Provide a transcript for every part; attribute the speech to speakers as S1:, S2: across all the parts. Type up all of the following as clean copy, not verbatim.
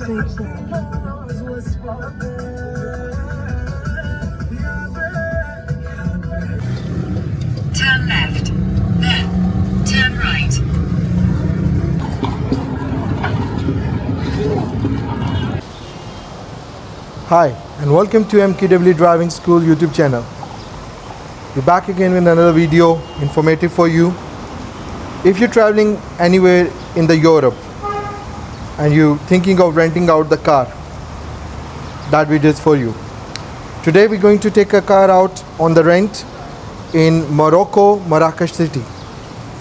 S1: Turn left, then turn right.
S2: Hi, and welcome to MKW Driving School YouTube channel. We're back again with another video, informative for you. If you're traveling anywhere in the Europe and you're thinking of renting out the car, that video is for you. Today we're going to take a car out on the rent in Morocco, Marrakesh city.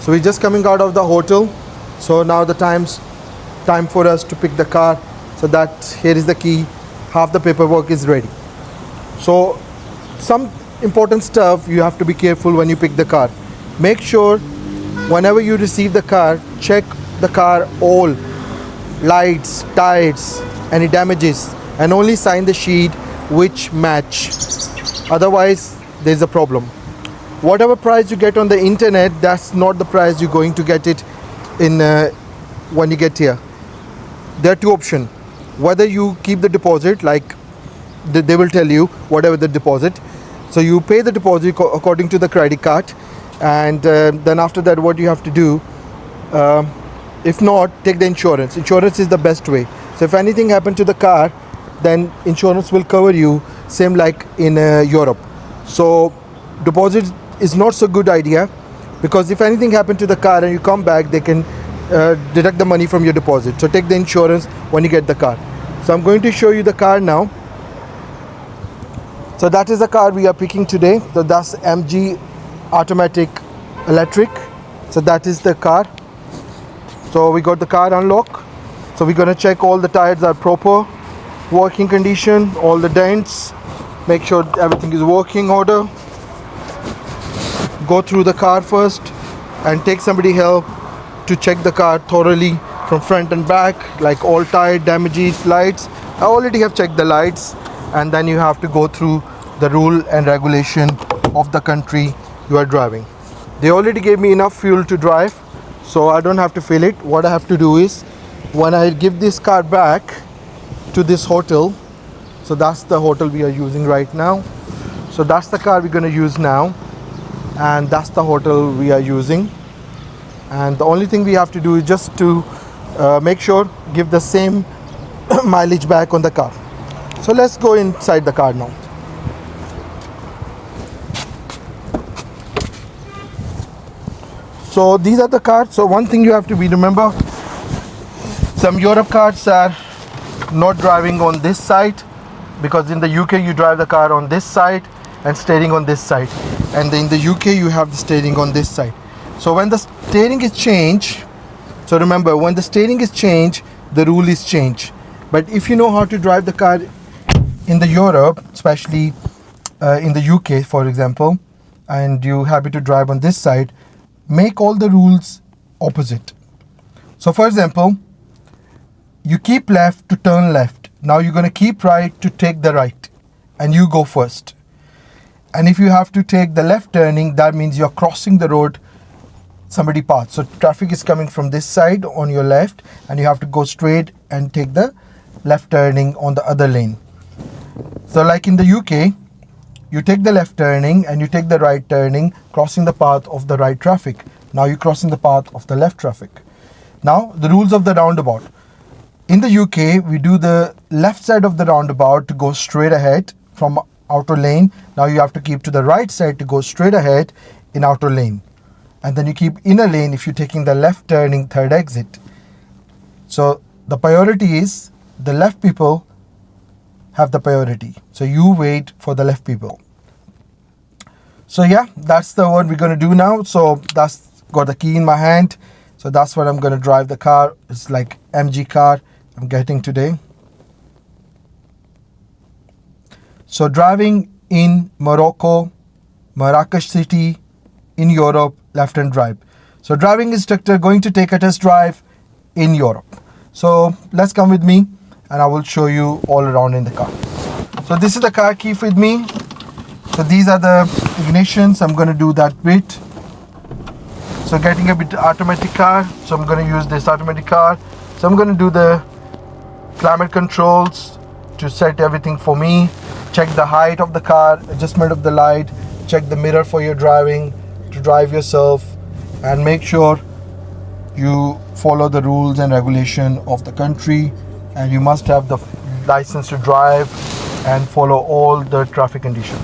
S2: So we're just coming out of the hotel. So now the time for us to pick the car. So that here is the key. Half the paperwork is ready. So some important stuff you have to be careful when you pick the car. Make sure whenever you receive the car, check the car all lights, tires, any damages, and only sign the sheet which match. Otherwise there's a problem. Whatever price you get on the internet, that's not the price you're going to get it in when you get here. There are two options. Whether you keep the deposit, like they will tell you whatever the deposit, so you pay the deposit according to the credit card, and then after that what you have to do, if not, take the insurance. Insurance is the best way. So if anything happened to the car, then insurance will cover you, same like in Europe. So deposit is not so good idea, because if anything happened to the car and you come back, they can deduct the money from your deposit. So take the insurance when you get the car. So I'm going to show you the car now. So that is the car we are picking today. So that's MG automatic electric. So that is the car. So we got the car unlocked. So we're going to check all the tires are proper working condition, all the dents, make sure everything is working order. Go through the car first and take somebody help to check the car thoroughly from front and back, like all tire damages, lights. I already have checked the lights, and then you have to go through the rule and regulation of the country you are driving. They already gave me enough fuel to drive, so I don't have to fill it. What I have to do is, when I give this car back to this hotel, so that's the hotel we are using right now. So that's the car we're going to use now, and that's the hotel we are using. And the only thing we have to do is just to make sure, give the same mileage back on the car. So let's go inside the car now. So these are the cars. So one thing you have to remember, some Europe cars are not driving on this side, because in the UK you drive the car on this side and steering on this side, and in the UK you have the steering on this side. So when the steering is changed, so remember, when the steering is changed, the rule is changed. But if you know how to drive the car in the Europe, especially in the UK for example, and you're happy to drive on this side, make all the rules opposite. So for example, you keep left to turn left. Now you're going to keep right to take the right, and you go first. And if you have to take the left turning, that means you're crossing the road somebody path. So traffic is coming from this side on your left, and you have to go straight and take the left turning on the other lane. So like in the UK, you take the left turning and you take the right turning, crossing the path of the right traffic. Now you're crossing the path of the left traffic. Now the rules of the roundabout. In the UK, we do the left side of the roundabout to go straight ahead from outer lane. Now you have to keep to the right side to go straight ahead in outer lane. And then you keep inner lane if you're taking the left turning third exit. So the priority is the left people have the priority. So you wait for the left people. So yeah, that's the what we're going to do now. So that's got the key in my hand. So that's what I'm going to drive the car. It's like MG car I'm getting today. So driving in Morocco, Marrakesh city, in Europe, left hand drive. So driving instructor going to take a test drive in Europe. So let's come with me and I will show you all around in the car. So this is the car key with me. So these are the ignitions. I'm going to do that bit. So getting a bit automatic car. So I'm going to use this automatic car. So I'm going to do the climate controls to set everything for me. Check the height of the car, adjustment of the light, check the mirror for your driving, to drive yourself, and make sure you follow the rules and regulation of the country, and you must have the license to drive and follow all the traffic conditions.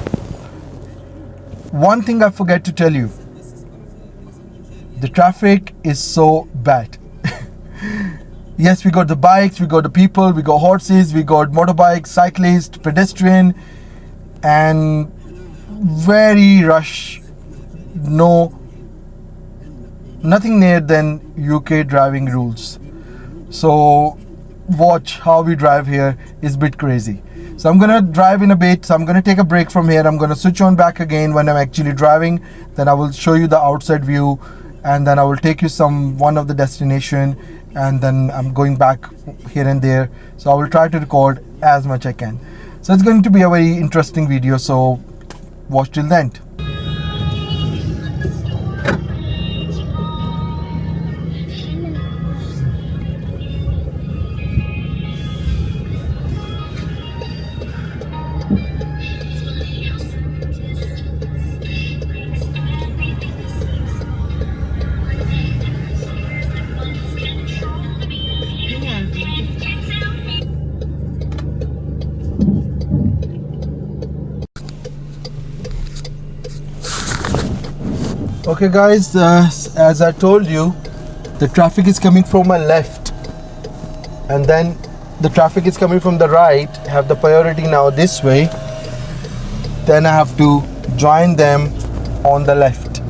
S2: One thing I forget to tell you, the traffic is so bad. Yes, we got the bikes, we got the people, we got horses, we got motorbikes, cyclists, pedestrian, and very rush. Nothing near than UK driving rules. So watch how we drive here is a bit crazy. So I'm gonna drive in a bit, so I'm gonna take a break from here. I'm gonna switch on back again when I'm actually driving. Then I will show you the outside view, and then I will take you one of the destination, and then I'm going back here and there. So I will try to record as much I can. So it's going to be a very interesting video, so watch till the end. Okay guys, as I told you, the traffic is coming from my left, and then the traffic is coming from the right. Have the priority now this way, then I have to join them on the left.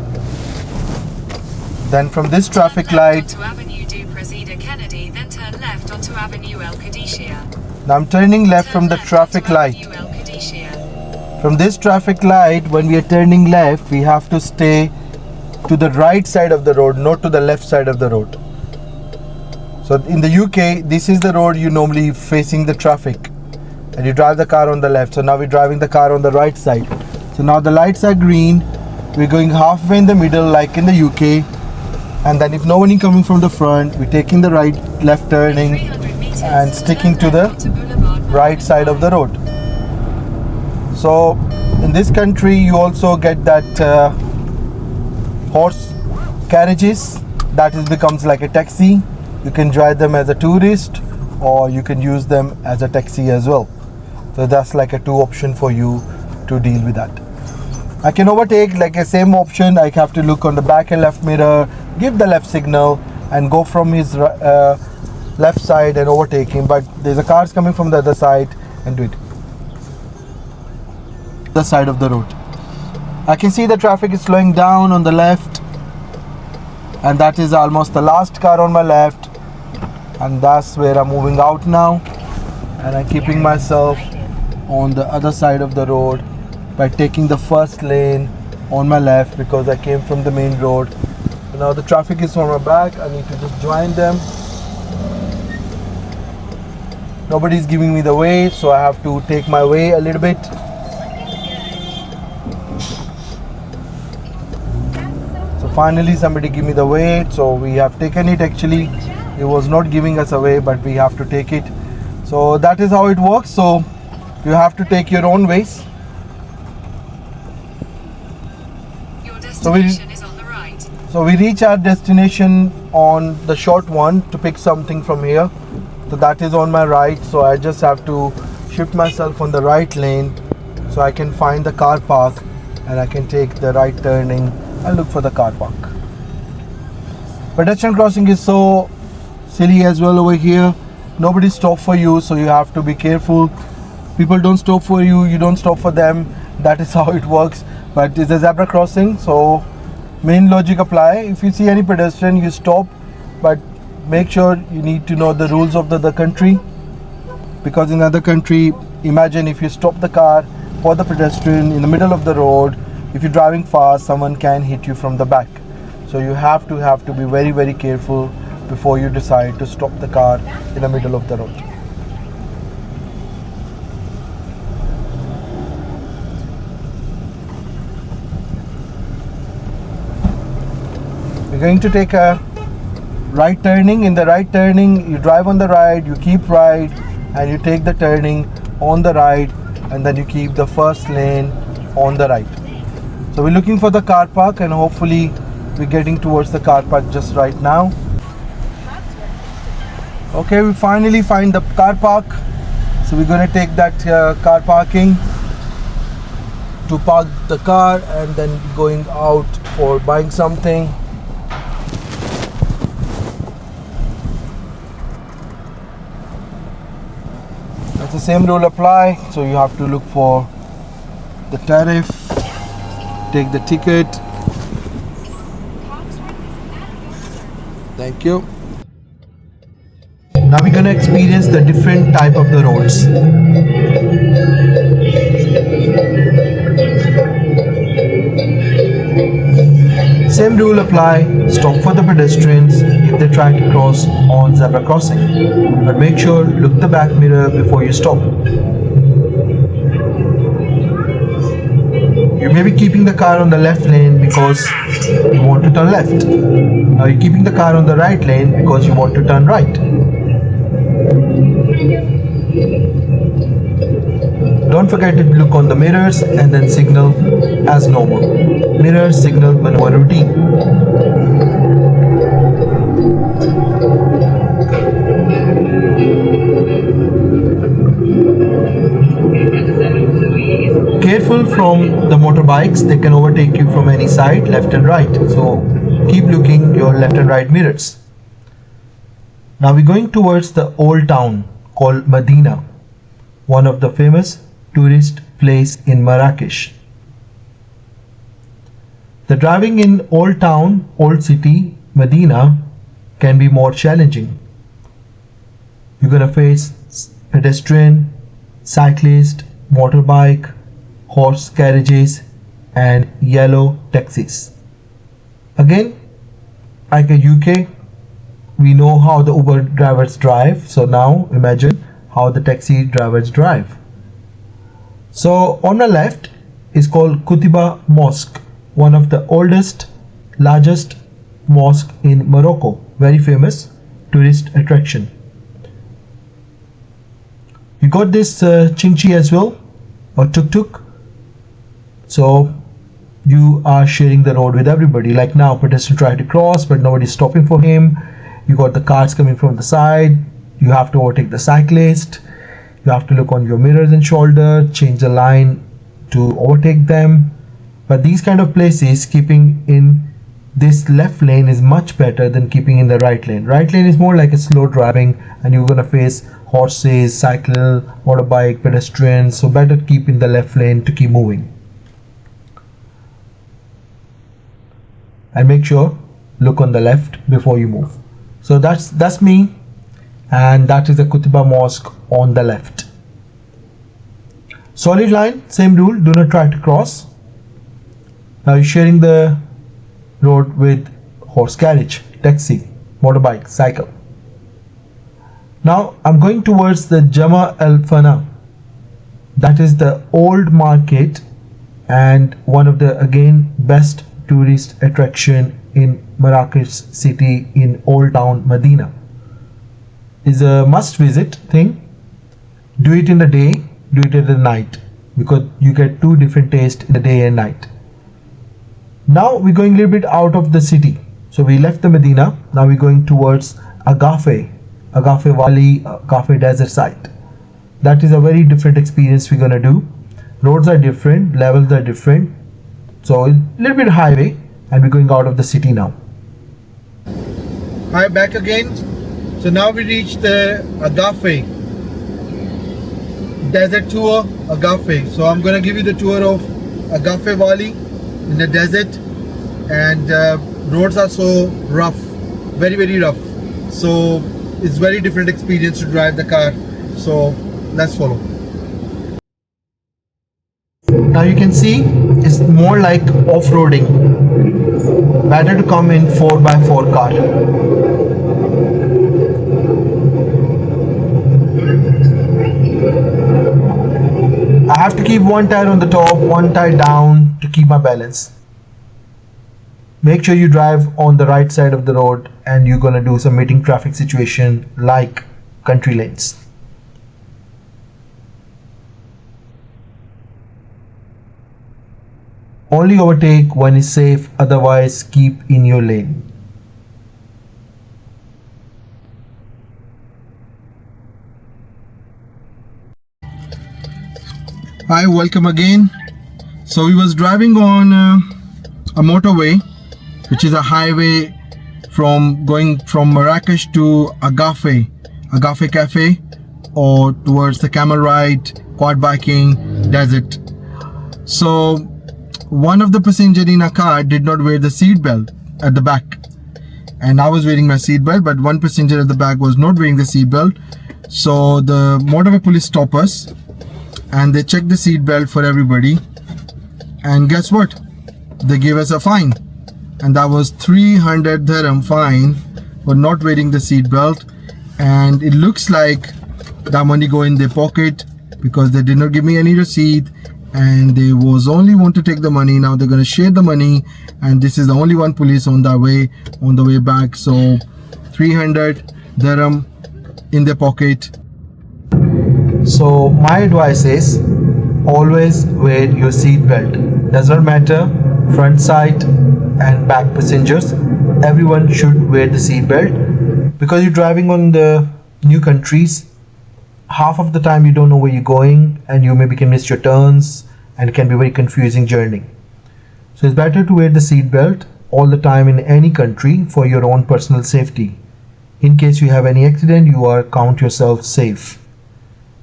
S2: Then from this traffic light,
S1: to Avenue du Président Kennedy, then turn left onto Avenue El Qadisiyah.
S2: now I'm turning left from the traffic light.
S1: Avenue El Qadisiyah.
S2: From this traffic light, when we are turning left, we have to stay to the right side of the road, not to the left side of the road. So in the UK, this is the road you normally facing the traffic, and you drive the car on the left. So now we're driving the car on the right side. So now the lights are green, we're going halfway in the middle like in the UK, and then if no one is coming from the front, we're taking the left turning
S1: 300 meters,
S2: and sticking to
S1: turn
S2: the
S1: left onto Boulevard
S2: right side of the road. So in this country you also get that horse carriages, that becomes like a taxi. You can drive them as a tourist, or you can use them as a taxi as well. So that's like a two option for you to deal with that. I can overtake like a same option. I have to look on the back and left mirror, give the left signal, and go from his left side and overtake him. But there's a cars coming from the other side and do it. The side of the road. I can see the traffic is slowing down on the left, and that is almost the last car on my left, and that's where I'm moving out now, and I'm keeping myself on the other side of the road by taking the first lane on my left because I came from the main road. So now the traffic is on my back. I need to just join them. Nobody's giving me the way, so I have to take my way a little bit. Finally somebody give me the way, so we have taken it. Actually it was not giving us a way, but we have to take it. So that is how it works. So you have to take your own ways.
S1: Your destination is on the right.
S2: So we reach our destination on the short one to pick something from here. So that is on my right, so I just have to shift myself on the right lane so I can find the car park, and I can take the right turning and look for the car park. Pedestrian crossing is so silly as well over here. Nobody stop for you, so you have to be careful. People don't stop for you, you don't stop for them. That is how it works. But it's a zebra crossing, so main logic apply. If you see any pedestrian, you stop, but make sure you need to know the rules of the country, because in other country, imagine if you stop the car for the pedestrian in the middle of the road, if you're driving fast, someone can hit you from the back. So you have to be very, very careful before you decide to stop the car in the middle of the road. We're going to take a right turning. In the right turning, you drive on the right, you keep right, and you take the turning on the right, and then you keep the first lane on the right. So we're looking for the car park, and hopefully we're getting towards the car park just right now. Okay, we finally find the car park. So we're going to take that car parking to park the car, and then going out for buying something. That's the same rule apply. So you have to look for the tariff, take the ticket. Thank you. Now we're going to experience the different type of the roads. Same rule apply. Stop for the pedestrians if they try to cross on zebra crossing, but make sure look the back mirror before you stop. You may be keeping the car on the left lane because you want to turn left. Now you're keeping the car on the right lane because you want to turn right. Don't forget to look on the mirrors and then signal as normal. Mirror signal maneuver routine. Careful from the motorbikes, they can overtake you from any side, left and right. So keep looking your left and right mirrors. Now we're going towards the old town called Medina, one of the famous tourist place in Marrakesh. The driving in old town, old city, Medina can be more challenging. You're gonna face pedestrian, cyclist, motorbike, horse carriages and yellow taxis. Again, like a UK, we know how the Uber drivers drive, so now imagine how the taxi drivers drive. So on the left is called Kutiba Mosque, one of the oldest, largest mosque in Morocco, very famous tourist attraction. You got this chinchi as well, or tuk-tuk. So you are sharing the road with everybody. Like now, pedestrian try to cross, but nobody's stopping for him. You got the cars coming from the side. You have to overtake the cyclist. You have to look on your mirrors and shoulder, change the line to overtake them. But these kind of places, keeping in this left lane is much better than keeping in the right lane. Right lane is more like a slow driving, and you're gonna face horses, cycle, motorbike, pedestrians. So better keep in the left lane to keep moving. And make sure look on the left before you move. So that's me, and that is the Kutiba Mosque on the left. Solid line, same rule, do not try to cross. Now you're sharing the road with horse carriage, taxi, motorbike, cycle. Now I'm going towards the Jama Al Fana. That is the old market and one of the again best tourist attraction in Marrakesh city in Old Town Medina. Is a must visit thing. Do it in the day, do it at the night, because you get two different tastes in the day and night. Now we're going a little bit out of the city. So we left the Medina. Now we're going towards Agafe Valley, Agafe Desert site. That is a very different experience we're gonna do. Roads are different, levels are different. So a little bit highway, and we're going out of the city now. Hi, back again. So now we reached the Agafe desert tour, Agafe. So I'm gonna give you the tour of Agafe Valley in the desert, and roads are so rough, very rough. So it's very different experience to drive the car. So let's follow. Now you can see it's more like off-roading. Better to come in 4x4 car. I have to keep one tire on the top, one tire down to keep my balance. Make sure you drive on the right side of the road, and you're gonna do some meeting traffic situation like country lanes. Only overtake when is safe, otherwise keep in your lane. Hi, welcome again. So we was driving on a motorway, which is a highway from going from Marrakesh to Agafe Cafe, or towards the camel ride, quad biking, desert. So one of the passengers in a car did not wear the seat belt at the back, and I was wearing my seat belt, but one passenger at the back was not wearing the seat belt. So the motorway police stopped us and they checked the seat belt for everybody, and guess what, they gave us a fine, and that was 300 dirham fine for not wearing the seat belt. And it looks like that money go in their pocket because they did not give me any receipt, and they was only want to take the money. Now they're going to share the money, and this is the only one police on the way back. So 300 dirham in their pocket. So my advice is always wear your seat belt. Does not matter front side and back passengers, everyone should wear the seat belt, because you're driving on the new countries. Half of the time you don't know where you're going, and you maybe can miss your turns, and it can be a very confusing journey. So it's better to wear the seat belt all the time in any country for your own personal safety. In case you have any accident, you are count yourself safe,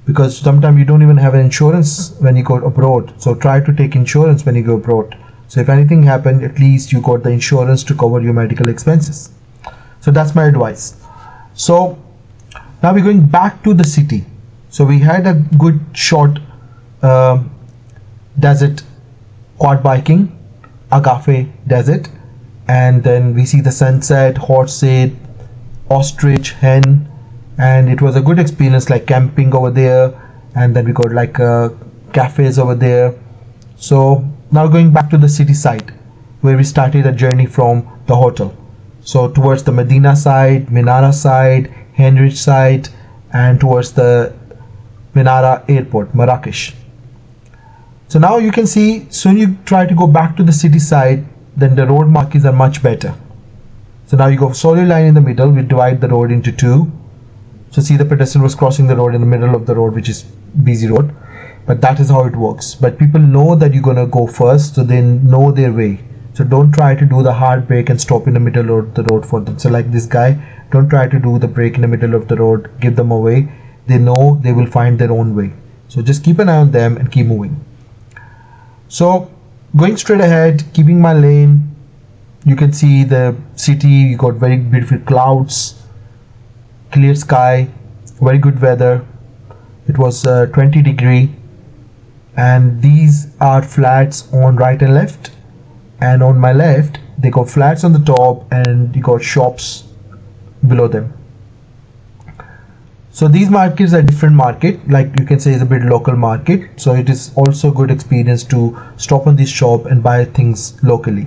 S2: because sometimes you don't even have an insurance when you go abroad. So try to take insurance when you go abroad, so if anything happened, at least you got the insurance to cover your medical expenses. So that's my advice. So now we're going back to the city. So we had a good short desert quad biking, Agafe desert, and then we see the sunset, horse, ostrich, hen, and it was a good experience, like camping over there, and then we got like cafes over there. So now going back to the city side, where we started a journey from the hotel. So towards the Medina side, Minara side, Henrich side, and towards the Minara airport, Marrakesh. So now you can see, soon you try to go back to the city side, then the road markings are much better. So now you go solid line in the middle, we divide the road into two. So see, the pedestrian was crossing the road in the middle of the road, which is busy road, but that is how it works. But people know that you're gonna go first, so they know their way. So don't try to do the hard brake and stop in the middle of the road for them. So like this guy, don't try to do the brake in the middle of the road, give them away. They know they will find their own way. So just keep an eye on them and keep moving. So going straight ahead, keeping my lane, you can see the city. You got very beautiful clouds, clear sky, very good weather. It was 20 degree, and these are flats on right and left, and on my left they got flats on the top, and you got shops below them. So these markets are different market, like you can say is a bit local market. So it is also good experience to stop on this shop and buy things locally.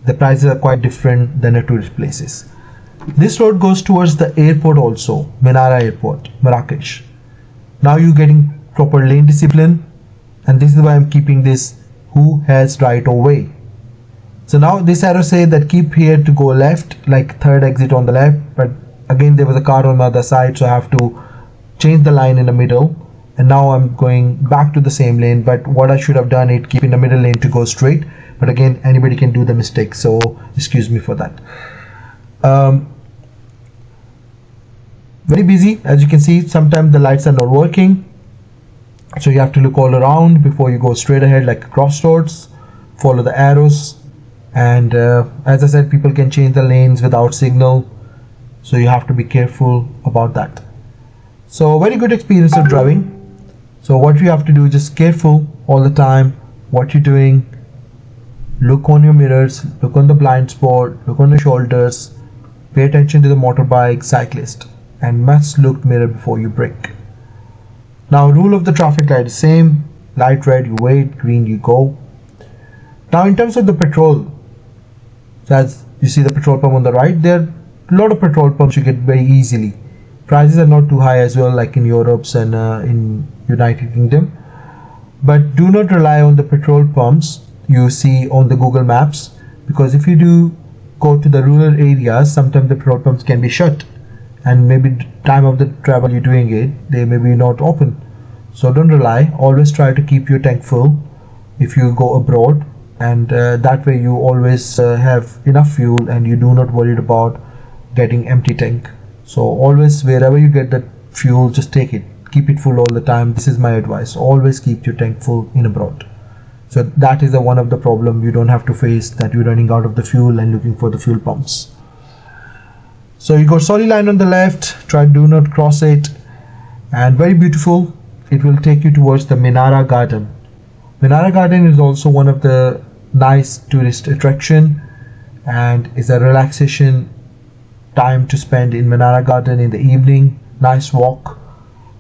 S2: The prices are quite different than a tourist places. This road goes towards the airport also, Minara airport, Marrakesh. Now you're getting proper lane discipline, and this is why I'm keeping this who has right of way. So now this arrow say that keep here to go left, like third exit on the left, but again there was a car on the other side, so I have to change the line in the middle, and now I'm going back to the same lane. But what I should have done is keep in the middle lane to go straight, but again anybody can do the mistake, so excuse me for that. Very busy, as you can see. Sometimes the lights are not working, so you have to look all around before you go straight ahead, like crossroads. Follow the arrows, and as I said, people can change the lanes without signal, so you have to be careful about that. So very good experience of driving. So what you have to do is just careful all the time what you're doing. Look on your mirrors, look on the blind spot, look on the shoulders, pay attention to the motorbike, cyclist, and must look mirror before you brake. Now rule of the traffic light is same. Light red you wait, green you go. Now in terms of the petrol, so as you see the petrol pump on the right, there are a lot of petrol pumps you get very easily. Prices are not too high as well, like in Europe and in United Kingdom. But do not rely on the petrol pumps you see on the Google Maps, because if you do go to the rural areas, sometimes the petrol pumps can be shut, and maybe time of the travel you're doing it, they may be not open. So don't rely, always try to keep your tank full if you go abroad, and that way you always have enough fuel and you do not worry about getting empty tank. So always, wherever you get the fuel, just take it, keep it full all the time. This is my advice, always keep your tank full in abroad. So that is one of the problem you don't have to face, that you're running out of the fuel and looking for the fuel pumps. So you got solid line on the left, try do not cross it, and very beautiful. It will take you towards the Menara Garden. Menara Garden is also one of the nice tourist attraction, and is a relaxation time to spend in Menara Garden in the evening. Nice walk.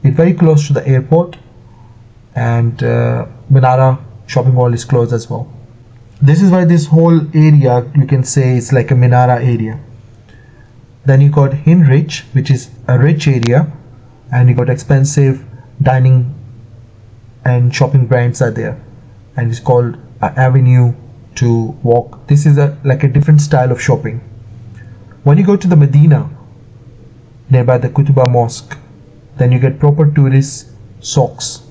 S2: It's very close to the airport, and Menara shopping mall is close as well. This is why this whole area, you can say, is like a Menara area. Then you got Hinrich, which is a rich area, and you got expensive dining and shopping brands are there, and it's called an avenue to walk. This is like a different style of shopping. When you go to the Medina, nearby the Kutuba Mosque, then you get proper tourist souks,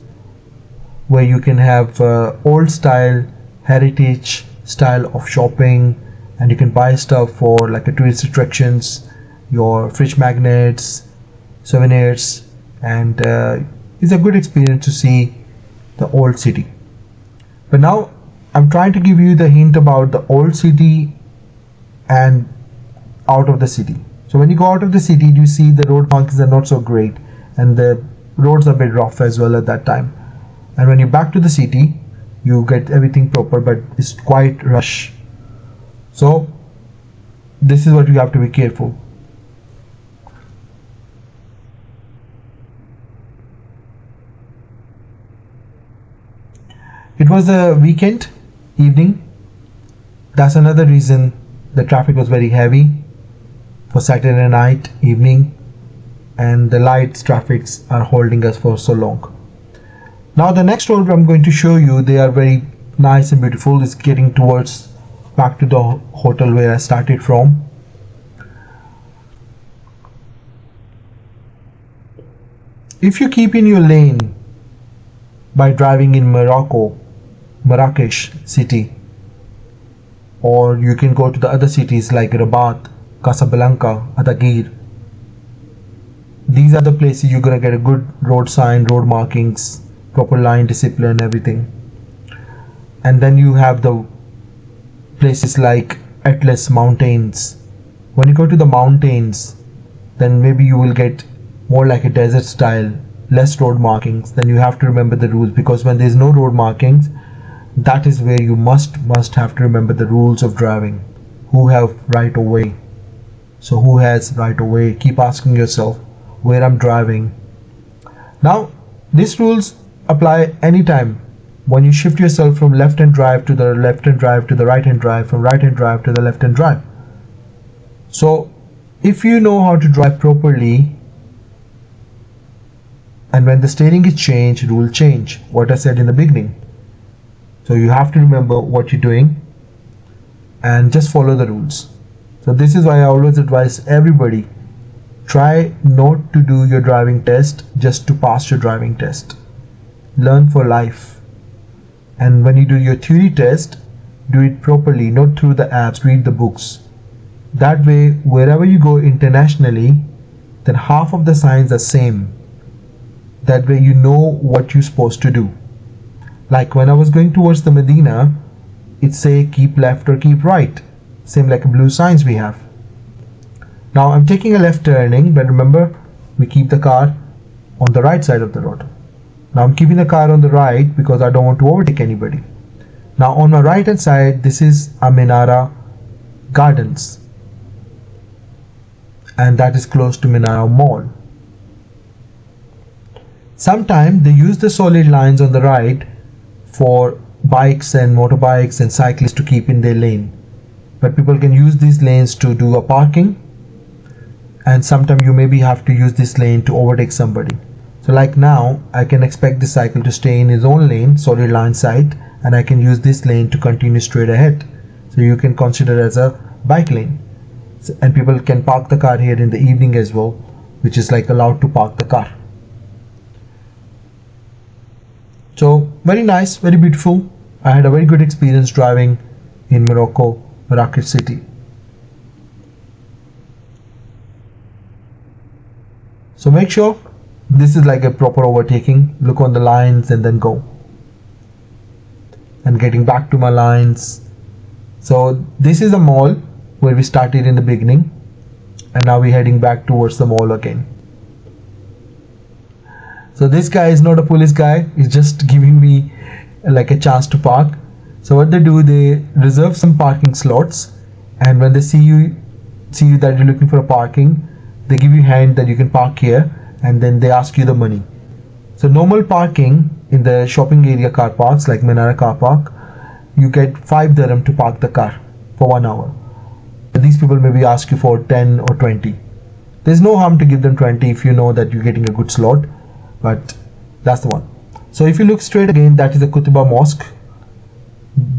S2: where you can have old style, heritage style of shopping, and you can buy stuff for like a tourist attractions, your fridge magnets, souvenirs, and it's a good experience to see the old city. But now I'm trying to give you the hint about the old city and out of the city. So when you go out of the city, you see the road markings are not so great, and the roads are a bit rough as well at that time. And when you're back to the city, you get everything proper, but it's quite rush. So this is what you have to be careful. It was a weekend evening. That's another reason the traffic was very heavy for Saturday night evening, and the lights traffics are holding us for so long. Now the next road I'm going to show you, they are very nice and beautiful. It's getting towards back to the hotel where I started from. If you keep in your lane by driving in Marrakesh city, or you can go to the other cities like Rabat, Casablanca, Agadir. These are the places you're gonna get a good road sign, road markings, proper line discipline, everything. And then you have the places like Atlas Mountains. When you go to the mountains, then maybe you will get more like a desert style, less road markings. Then you have to remember the rules, because when there's no road markings, that is where you must have to remember the rules of driving. Who have right of way? So who has right of way? Keep asking yourself where I'm driving. Now these rules apply anytime when you shift yourself from left hand drive to the left hand drive to the right hand drive, from right hand drive to the left hand drive. So if you know how to drive properly, and when the steering is changed, it will change what I said in the beginning. So you have to remember what you're doing and just follow the rules. So this is why I always advise everybody, try not to do your driving test just to pass your driving test. Learn for life. And when you do your theory test, do it properly, not through the apps, read the books. That way, wherever you go internationally, then half of the signs are same. That way you know what you're supposed to do. Like when I was going towards the Medina, it say keep left or keep right, same like blue signs we have. Now I'm taking a left turning, but remember, we keep the car on the right side of the road. Now I'm keeping the car on the right because I don't want to overtake anybody. Now on my right hand side, this is Menara Gardens, and that is close to Menara Mall. Sometimes they use the solid lines on the right for bikes and motorbikes and cyclists to keep in their lane, but people can use these lanes to do a parking, and sometimes you maybe have to use this lane to overtake somebody. So like now, I can expect the cycle to stay in his own lane, solid line sight, and I can use this lane to continue straight ahead. So you can consider as a bike lane. And people can park the car here in the evening as well, which is like allowed to park the car. So very nice, very beautiful. I had a very good experience driving in Morocco, Marrakesh city. So make sure this is like a proper overtaking. Look on the lines and then go. And getting back to my lines. So this is a mall where we started in the beginning, and now we're heading back towards the mall again. So this guy is not a police guy, he's just giving me like a chance to park. So what they do, they reserve some parking slots, and when they see you that you're looking for a parking, they give you a hand that you can park here, and then they ask you the money. So normal parking in the shopping area car parks like Menara car park, you get 5 dirham to park the car for 1 hour. These people maybe ask you for 10 or 20. There's no harm to give them 20 if you know that you're getting a good slot, but that's the one. So if you look straight again, that is the Kutuba Mosque.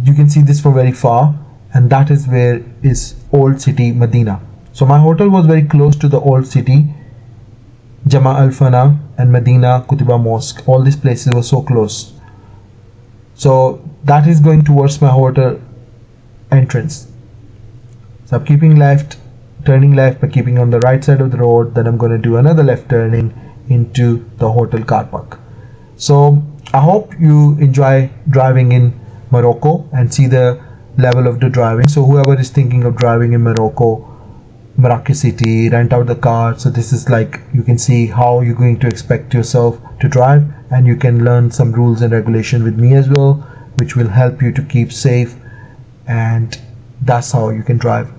S2: You can see this from very far, and that is where is old city Medina. So my hotel was very close to the old city, Jama Al Fana and Medina, Kutuba Mosque. All these places were so close. So that is going towards my hotel entrance. So I'm keeping left, turning left by keeping on the right side of the road. Then I'm going to do another left turning into the hotel car park. So I hope you enjoy driving in Morocco and see the level of the driving. So whoever is thinking of driving in Morocco, Marrakesh city, rent out the car. So this is like, you can see how you're going to expect yourself to drive, and you can learn some rules and regulation with me as well, which will help you to keep safe, and that's how you can drive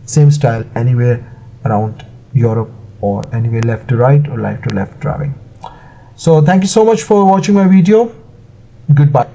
S2: same style anywhere around Europe, or anywhere left to right or right to left driving. So thank you so much for watching my video. Goodbye.